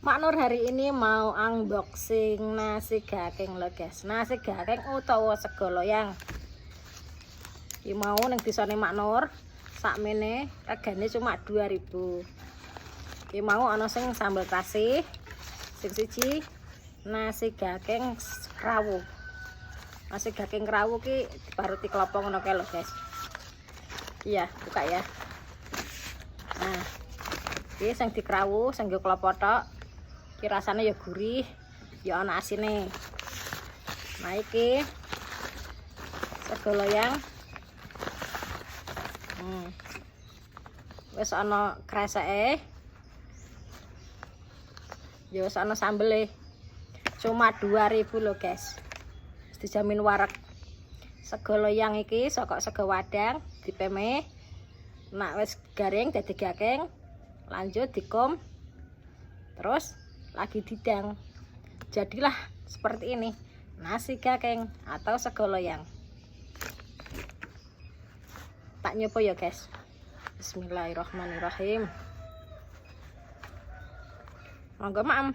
Mak Nur hari ini mau unboxing nasi gaking lo guys. Nasi gaking utawa sego loyang. Iki mau ning disane Mak Nur. Sakmene regane cuma 2000. Iki mau ana sing sambal kasih. Sing siji nasi gaking rawuh. Nasi gaking rawuh ki diparuti klapa ngono kae lho guys. Iya, buka ya. Nah, iki sing dikrawuh sing nggo klapa tok. Iki rasane ya gurih, ya ana asine. Nah iki sego loyang. Wis ana kreseke. Ya wis ana sambele. Cuma 2000 lho guys. Dijamin wareg. Sego loyang iki saka sego wadang dipeme. Nak wis garing dadi gaking, lanjut dikum. Terus lagi didang. Jadilah seperti ini, nasi gaking atau sego loyang. Tak nyoba ya guys. Bismillahirrahmanirrahim. Monggo maam.